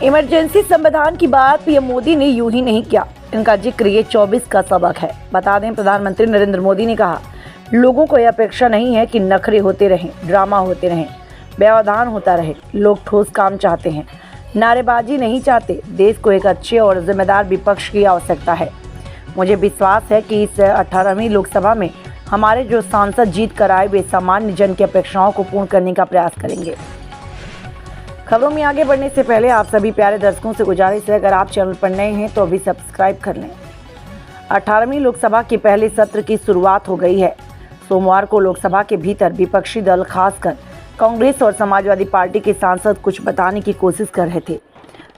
Emergency संविधान की बात पीएम मोदी ने यूं ही नहीं किया। इनका जिक्र ये 24 का सबक है। बता दें, प्रधानमंत्री नरेंद्र मोदी ने कहा, लोगों को यह अपेक्षा नहीं है कि नखरे होते रहें, ड्रामा होते रहें, व्यवधान होता रहे। लोग ठोस काम चाहते हैं, नारेबाजी नहीं चाहते। देश को एक अच्छे और जिम्मेदार विपक्ष की आवश्यकता है। मुझे विश्वास है कि इस 18वीं लोकसभा में हमारे जो सांसद जीत कर आए वे सामान्य जन की अपेक्षाओं को पूर्ण करने का प्रयास करेंगे। खबरों में आगे बढ़ने से पहले आप सभी प्यारे दर्शकों से गुजारिश है, अगर आप चैनल पर नए हैं तो अभी सब्सक्राइब कर लें। 18वीं लोकसभा के पहले सत्र की शुरुआत हो गई है। सोमवार को लोकसभा के भीतर विपक्षी दल, खासकर कांग्रेस और समाजवादी पार्टी के सांसद कुछ बताने की कोशिश कर रहे थे।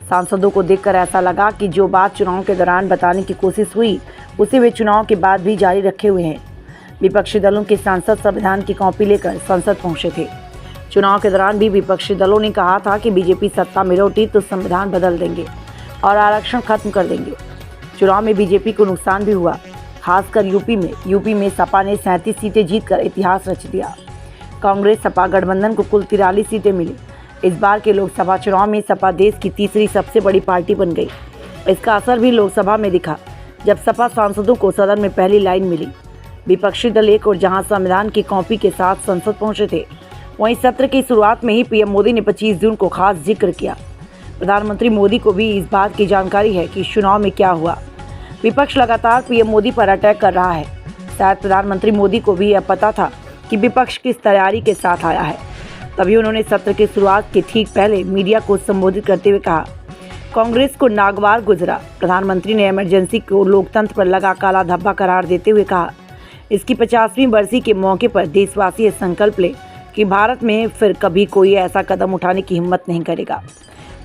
सांसदों को देखकर ऐसा लगा कि जो बात चुनाव के दौरान बताने की कोशिश हुई उसे वे चुनाव के बाद भी जारी रखे हुए हैं। विपक्षी दलों के सांसद संविधान की कॉपी लेकर संसद पहुंचे थे। चुनाव के दौरान भी विपक्षी दलों ने कहा था कि बीजेपी सत्ता में लौटी तो संविधान बदल देंगे और आरक्षण खत्म कर देंगे। चुनाव में बीजेपी को नुकसान भी हुआ, खासकर यूपी में सपा ने 37 सीटें जीतकर इतिहास रच दिया। कांग्रेस सपा गठबंधन को कुल 43 सीटें मिली। इस बार के लोकसभा चुनाव में सपा देश की तीसरी सबसे बड़ी पार्टी बन गई। इसका असर भी लोकसभा में दिखा, जब सपा सांसदों को सदन में पहली लाइन मिली। विपक्षी दल एक और जहां संविधान की कॉपी के साथ संसद पहुंचे थे, वहीं सत्र की शुरुआत में ही पीएम मोदी ने 25 जून को खास जिक्र किया। प्रधानमंत्री मोदी को भी इस बात की जानकारी है कि चुनाव में क्या हुआ। विपक्ष लगातार पीएम मोदी पर अटैक कर रहा है। शायद प्रधानमंत्री मोदी को भी यह पता था कि विपक्ष किस तैयारी के साथ आया है। तभी उन्होंने सत्र की शुरुआत के ठीक पहले मीडिया को संबोधित करते हुए कहा, कांग्रेस को नागवार गुजरा। प्रधानमंत्री ने इमरजेंसी को लोकतंत्र पर लगा काला धब्बा करार देते हुए कहा, इसकी 50वीं बरसी के मौके पर देशवासी ये संकल्प ले कि भारत में फिर कभी कोई ऐसा कदम उठाने की हिम्मत नहीं करेगा।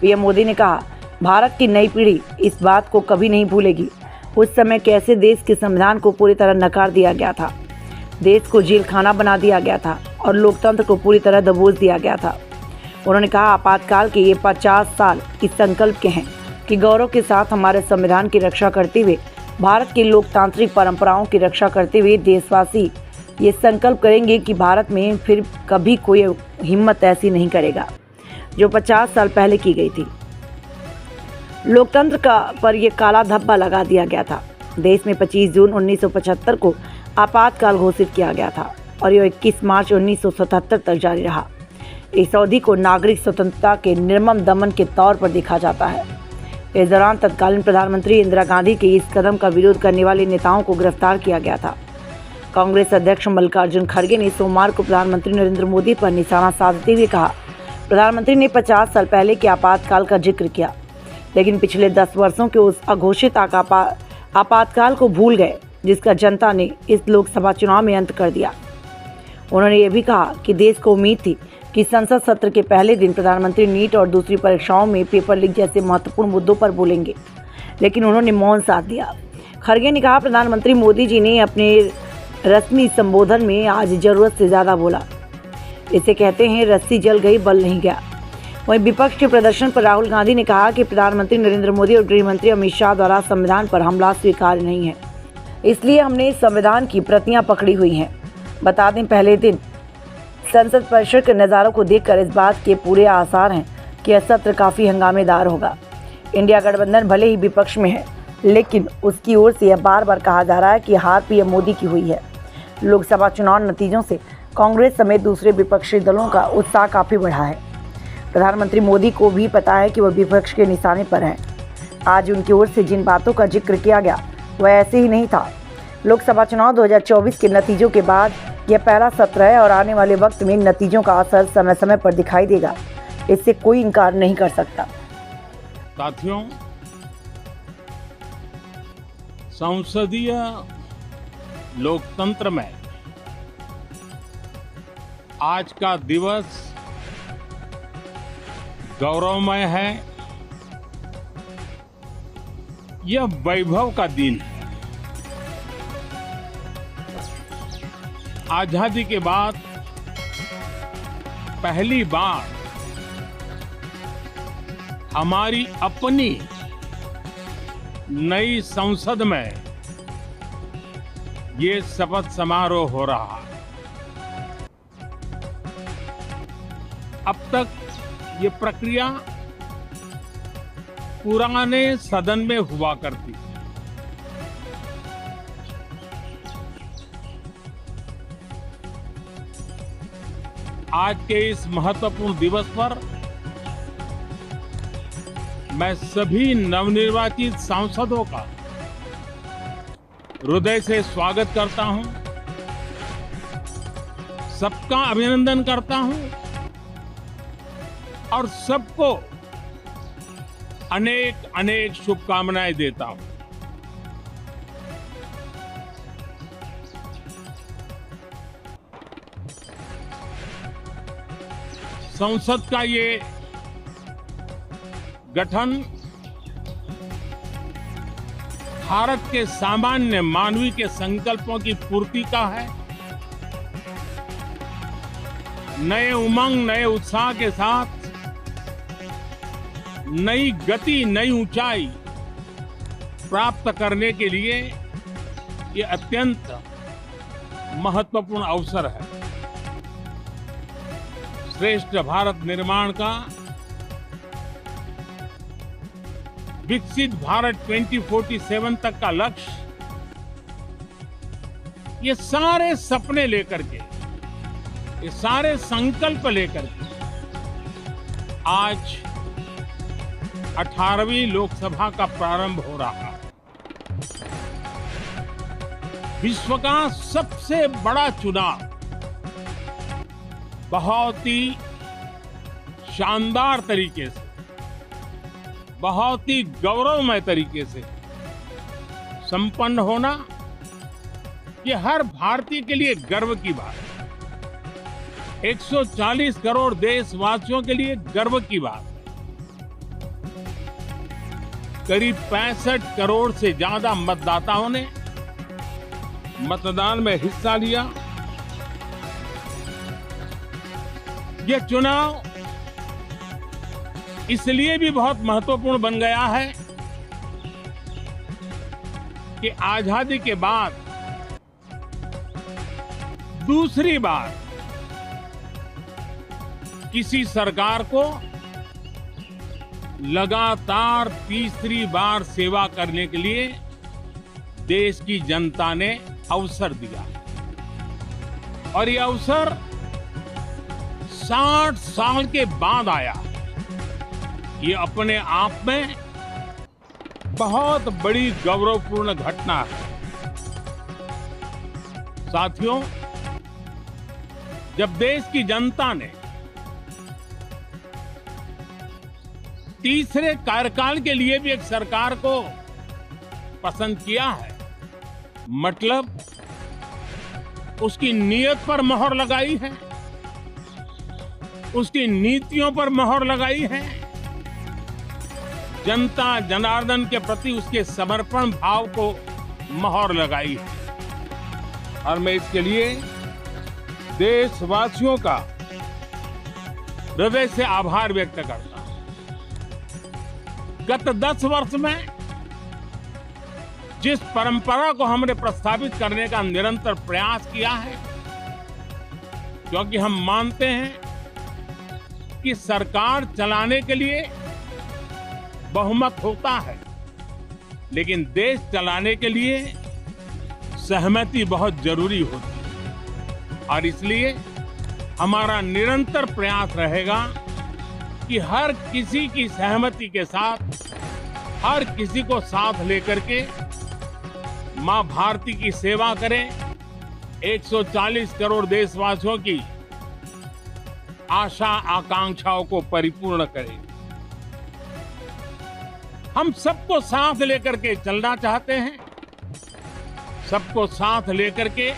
पीएम मोदी ने कहा, भारत की नई पीढ़ी इस बात को कभी नहीं भूलेगी उस समय कैसे देश के संविधान को पूरी तरह नकार दिया गया था, देश को जेल खाना बना दिया गया था और लोकतंत्र को पूरी तरह दबोच दिया गया था। उन्होंने कहा, आपातकाल के ये 50 साल इस संकल्प के हैं कि गौरव के साथ हमारे संविधान की रक्षा करते हुए, भारत की लोकतांत्रिक परंपराओं की रक्षा करते हुए देशवासी ये संकल्प करेंगे कि भारत में फिर कभी कोई हिम्मत ऐसी नहीं करेगा जो 50 साल पहले की गई थी। लोकतंत्र पर यह काला धब्बा लगा दिया गया था। देश में 25 जून 1975 को आपातकाल घोषित किया गया था और यह 21 मार्च 1977 तक जारी रहा। इस अवधि को नागरिक स्वतंत्रता के निर्मम दमन के तौर पर देखा जाता है। इस दौरान तत्कालीन प्रधानमंत्री इंदिरा गांधी के इस कदम का विरोध करने वाले नेताओं को गिरफ्तार किया गया था। कांग्रेस अध्यक्ष मल्लिकार्जुन खड़गे ने सोमवार को प्रधानमंत्री नरेंद्र मोदी पर निशाना साधते हुए कहा, प्रधानमंत्री ने 50 साल पहले के आपातकाल का जिक्र किया, लेकिन पिछले 10 वर्षों के उस अघोषित आपातकाल को भूल गए जिसका जनता ने इस लोकसभा चुनाव में अंत कर दिया। उन्होंने ये भी कहा कि देश को उम्मीद थी कि संसद सत्र के पहले दिन प्रधानमंत्री नीट और दूसरी परीक्षाओं में पेपर लीक जैसे महत्वपूर्ण मुद्दों पर बोलेंगे, लेकिन उन्होंने मौन साध दिया। खड़गे ने कहा, प्रधानमंत्री मोदी जी ने अपने रस्मी संबोधन में आज जरूरत से ज़्यादा बोला। इसे कहते हैं रस्सी जल गई बल नहीं गया। वहीं विपक्ष के प्रदर्शन पर राहुल गांधी ने कहा कि प्रधानमंत्री नरेंद्र मोदी और गृह मंत्री अमित शाह द्वारा संविधान पर हमला स्वीकार्य नहीं है, इसलिए हमने संविधान की प्रतियां पकड़ी हुई हैं। बता दें, पहले दिन संसद परिसर के नज़ारों को देखकर इस बात के पूरे आसार हैं कि यह सत्र काफ़ी हंगामेदार होगा। इंडिया गठबंधन भले ही विपक्ष में है, लेकिन उसकी ओर से यह बार बार कहा जा रहा है कि हार पीएम मोदी की हुई है। लोकसभा चुनाव नतीजों से कांग्रेस समेत दूसरे विपक्षी दलों का उत्साह काफ़ी बढ़ा है। प्रधानमंत्री मोदी को भी पता है कि वह विपक्ष के निशाने पर हैं। आज उनकी ओर से जिन बातों का जिक्र किया गया वह ऐसे ही नहीं था। लोकसभा चुनाव 2024 के नतीजों के बाद यह पहला सत्र है और आने वाले वक्त में नतीजों का असर समय समय पर दिखाई देगा, इससे कोई इनकार नहीं कर सकता। साथियों, संसदीय लोकतंत्र में आज का दिवस गौरवमय है। यह वैभव का दिन है। आजादी के बाद पहली बार हमारी अपनी नई संसद में ये शपथ समारोह हो रहा है। अब तक ये प्रक्रिया पुराने सदन में हुआ करती थी। आज के इस महत्वपूर्ण दिवस पर मैं सभी नवनिर्वाचित सांसदों का हृदय से स्वागत करता हूं, सबका अभिनंदन करता हूं और सबको अनेक अनेक शुभकामनाएं देता हूं। संसद का ये गठन भारत के सामान्य मानवीय के संकल्पों की पूर्ति का है। नए उमंग, नए उत्साह के साथ नई गति, नई ऊंचाई प्राप्त करने के लिए ये अत्यंत महत्वपूर्ण अवसर है। श्रेष्ठ भारत निर्माण का, विकसित भारत 2047 तक का लक्ष्य, ये सारे सपने लेकर के, ये सारे संकल्प लेकर के आज 18वीं लोकसभा का प्रारंभ हो रहा है। विश्व का सबसे बड़ा चुनाव बहुत ही शानदार तरीके से, बहुत ही गौरवमय तरीके से संपन्न होना, ये हर भारतीय के लिए गर्व की बात है। 140 करोड़ देशवासियों के लिए गर्व की बात है। करीब 65 करोड़ से ज्यादा मतदाताओं ने मतदान में हिस्सा लिया। यह चुनाव इसलिए भी बहुत महत्वपूर्ण बन गया है कि आजादी के बाद दूसरी बार किसी सरकार को लगातार तीसरी बार सेवा करने के लिए देश की जनता ने अवसर दिया और ये अवसर 60 साल के बाद आया। ये अपने आप में बहुत बड़ी गौरवपूर्ण घटना है। साथियों, जब देश की जनता ने तीसरे कार्यकाल के लिए भी एक सरकार को पसंद किया है, मतलब उसकी नीयत पर मोहर लगाई है, उसकी नीतियों पर मोहर लगाई है, जनता जनार्दन के प्रति उसके समर्पण भाव को मोहर लगाई है। और मैं इसके लिए देशवासियों का हृदय से आभार व्यक्त करता हूं। गत 10 वर्ष में जिस परंपरा को हमने प्रस्तावित करने का निरंतर प्रयास किया है, क्योंकि हम मानते हैं कि सरकार चलाने के लिए बहुमत होता है, लेकिन देश चलाने के लिए सहमति बहुत जरूरी होती है। और इसलिए हमारा निरंतर प्रयास रहेगा कि हर किसी की सहमति के साथ, हर किसी को साथ लेकर के मां भारती की सेवा करें, 140 करोड़ देशवासियों की आशा आकांक्षाओं को परिपूर्ण करें। हम सबको साथ लेकर के चलना चाहते हैं, सबको साथ लेकर के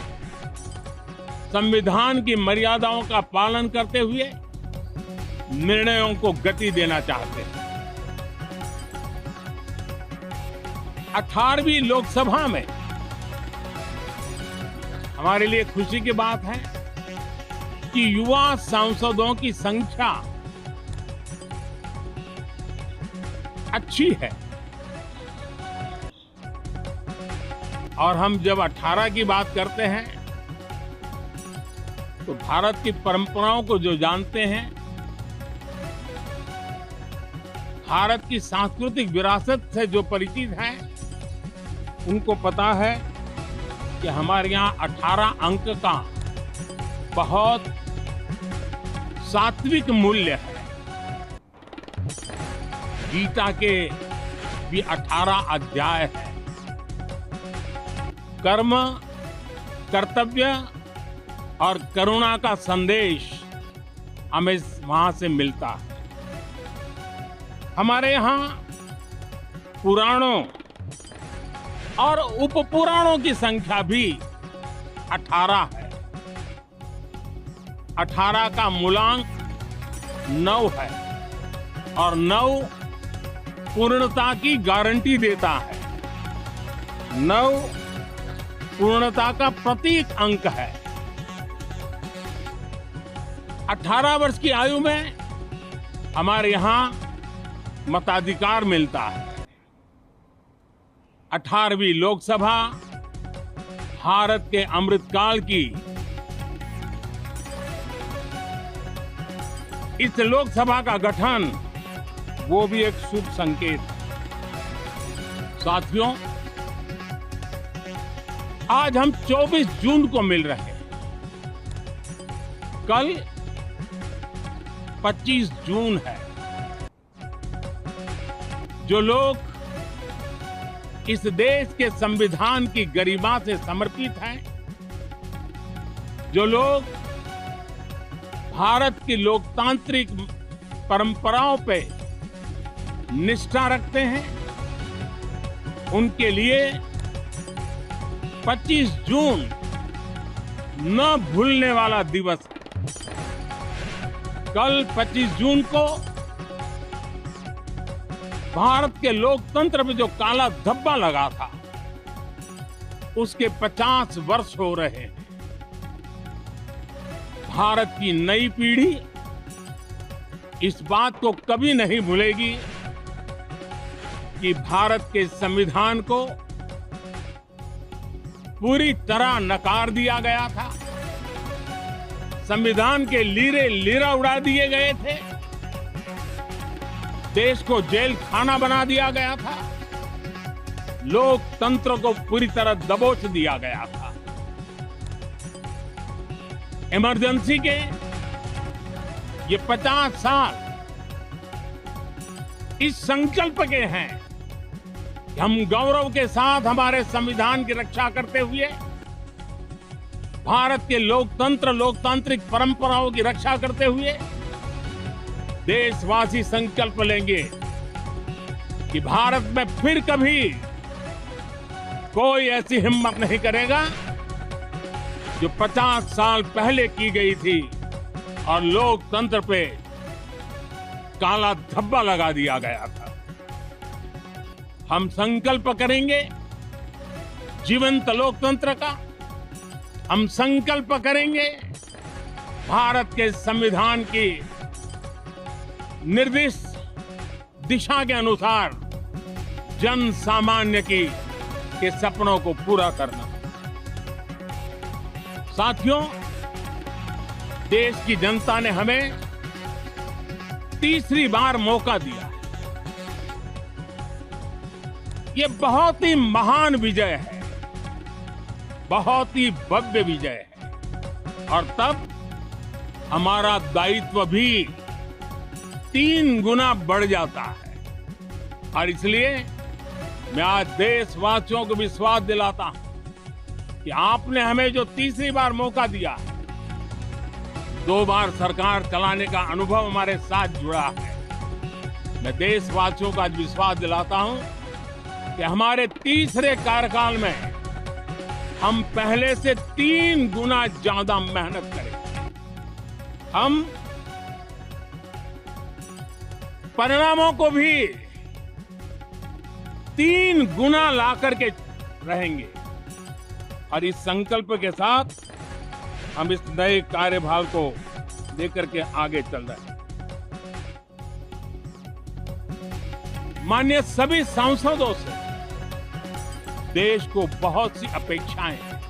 संविधान की मर्यादाओं का पालन करते हुए निर्णयों को गति देना चाहते हैं। 18वीं लोकसभा में हमारे लिए खुशी की बात है कि युवा सांसदों की संख्या अच्छी है। और हम जब 18 की बात करते हैं तो भारत की परंपराओं को जो जानते हैं, भारत की सांस्कृतिक विरासत से जो परिचित हैं, उनको पता है कि हमारे यहाँ 18 अंक का बहुत सात्विक मूल्य है। गीता के भी 18 अध्याय है। कर्म, कर्तव्य और करुणा का संदेश हमें वहां से मिलता है। हमारे यहाँ पुराणों और उपपुराणों की संख्या भी 18 है। 18 का मूलांक 9 है और 9 पूर्णता की गारंटी देता है। 9 पूर्णता का प्रतीक अंक है। 18 वर्ष की आयु में हमारे यहाँ मताधिकार मिलता है। 18वीं लोकसभा भारत के अमृतकाल की इस लोकसभा का गठन वो भी एक शुभ संकेत है। साथियों, आज हम 24 जून को मिल रहे हैं। कल 25 जून है। जो लोग इस देश के संविधान की गरिमा से समर्पित हैं, जो लोग भारत की लोकतांत्रिक परंपराओं पे निष्ठा रखते हैं, उनके लिए 25 जून न भूलने वाला दिवस है। कल 25 जून को भारत के लोकतंत्र में जो काला धब्बा लगा था, उसके 50 वर्ष हो रहे हैं। भारत की नई पीढ़ी इस बात को कभी नहीं भूलेगी कि भारत के संविधान को पूरी तरह नकार दिया गया था। संविधान के लीरे लीरा उड़ा दिए गए थे। देश को जेल खाना बना दिया गया था। लोकतंत्र को पूरी तरह दबोच दिया गया था। इमरजेंसी के ये 50 साल इस संकल्प के हैं कि हम गौरव के साथ हमारे संविधान की रक्षा करते हुए, भारत के लोकतंत्र, लोकतांत्रिक परंपराओं की रक्षा करते हुए देशवासी संकल्प लेंगे कि भारत में फिर कभी कोई ऐसी हिम्मत नहीं करेगा जो 50 साल पहले की गई थी और लोकतंत्र पे काला धब्बा लगा दिया गया था। हम संकल्प करेंगे जीवंत लोकतंत्र का। हम संकल्प करेंगे भारत के संविधान की निर्दिष्ट दिशा के अनुसार जन सामान्य के सपनों को पूरा करना। साथियों, देश की जनता ने हमें तीसरी बार मौका दिया। ये बहुत ही महान विजय है, बहुत ही भव्य विजय है और तब हमारा दायित्व भी 3 गुना बढ़ जाता है। और इसलिए मैं आज देशवासियों को विश्वास दिलाता हूं कि आपने हमें जो तीसरी बार मौका दिया है, 2 बार सरकार चलाने का अनुभव हमारे साथ जुड़ा है। मैं देशवासियों का आज विश्वास दिलाता हूं कि हमारे तीसरे कार्यकाल में हम पहले से 3 गुना ज्यादा मेहनत करेंगे। हम परिणामों को भी 3 गुना ला करके रहेंगे और इस संकल्प के साथ हम इस नए कार्यभार को लेकर के आगे चल रहे हैं। माननीय सभी सांसदों से देश को बहुत सी अपेक्षाएं हैं।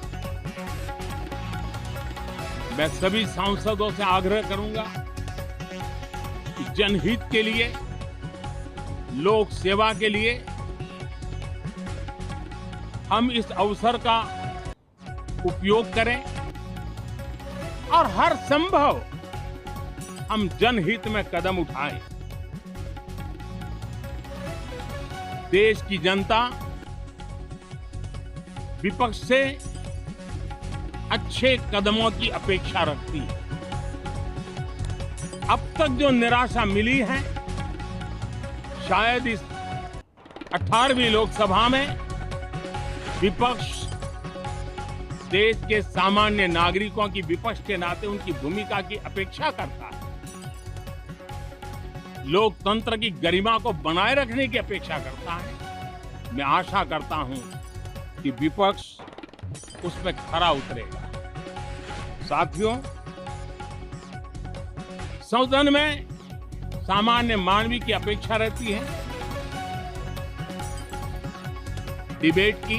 मैं सभी सांसदों से आग्रह करूंगा कि जनहित के लिए, लोक सेवा के लिए हम इस अवसर का उपयोग करें और हर संभव हम जनहित में कदम उठाएं। देश की जनता विपक्ष से अच्छे कदमों की अपेक्षा रखती है। अब तक जो निराशा मिली है, शायद इस 18वीं लोकसभा में विपक्ष देश के सामान्य नागरिकों की विपक्ष के नाते उनकी भूमिका की अपेक्षा करता है। लोकतंत्र की गरिमा को बनाए रखने की अपेक्षा करता है। मैं आशा करता हूं कि विपक्ष उस पर खरा उतरेगा। साथियों, सदन में सामान्य मानवीय की अपेक्षा रहती है डिबेट की,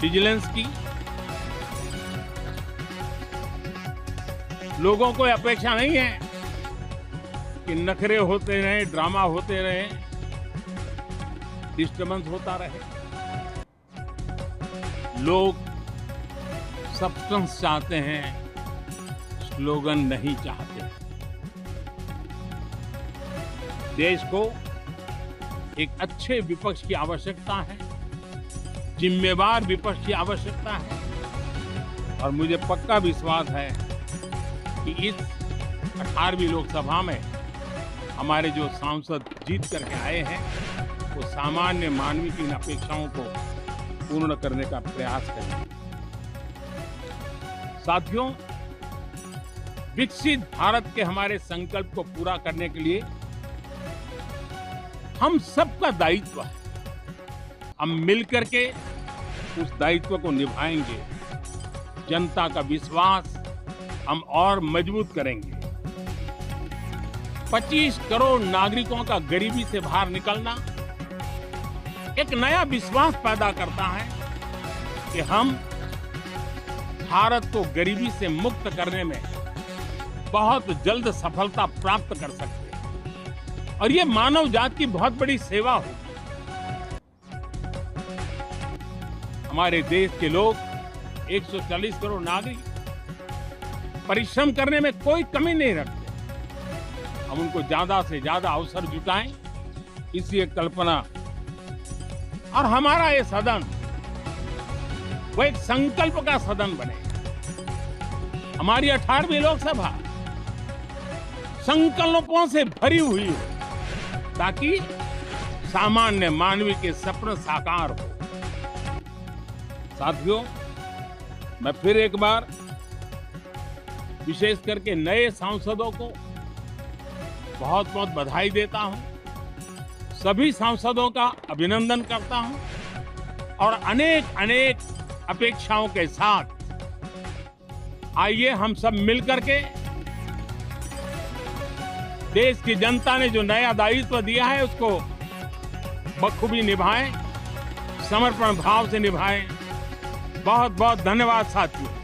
विजिलेंस की। लोगों को अपेक्षा नहीं है कि नखरे होते रहे, ड्रामा होते रहे, डिस्टर्बेंस होता रहे। लोग सब्सटेंस चाहते हैं, स्लोगन नहीं चाहते। देश को एक अच्छे विपक्ष की आवश्यकता है, जिम्मेवार विपक्ष की आवश्यकता है। और मुझे पक्का विश्वास है कि इस 18वीं लोकसभा में हमारे जो सांसद जीत करके आए हैं, वो सामान्य मानवीय की इन अपेक्षाओं को पूर्ण करने का प्रयास करेंगे। साथियों, विकसित भारत के हमारे संकल्प को पूरा करने के लिए हम सबका दायित्व है। हम मिलकर के उस दायित्व को निभाएंगे। जनता का विश्वास हम और मजबूत करेंगे। 25 करोड़ नागरिकों का गरीबी से बाहर निकलना एक नया विश्वास पैदा करता है कि हम भारत को गरीबी से मुक्त करने में बहुत जल्द सफलता प्राप्त कर सकते हैं। और ये मानव जाति की बहुत बड़ी सेवा होगी। हमारे देश के लोग 140 करोड़ नागरिक परिश्रम करने में कोई कमी नहीं रखते। हम उनको ज्यादा से ज्यादा अवसर जुटाएं, इसी एक कल्पना। और हमारा ये सदन वो एक संकल्प का सदन बने। हमारी 18वीं लोकसभा संकल्पों से भरी हुई हो, ताकि सामान्य मानवीय के सपने साकार हो। साथियों, मैं फिर एक बार विशेष करके नए सांसदों को बहुत बहुत बधाई देता हूं। सभी सांसदों का अभिनंदन करता हूं और अनेक अनेक अपेक्षाओं के साथ आइए हम सब मिलकर के देश की जनता ने जो नया दायित्व दिया है उसको बखूबी निभाएं, समर्पण भाव से निभाएं। बहुत बहुत धन्यवाद साथियों।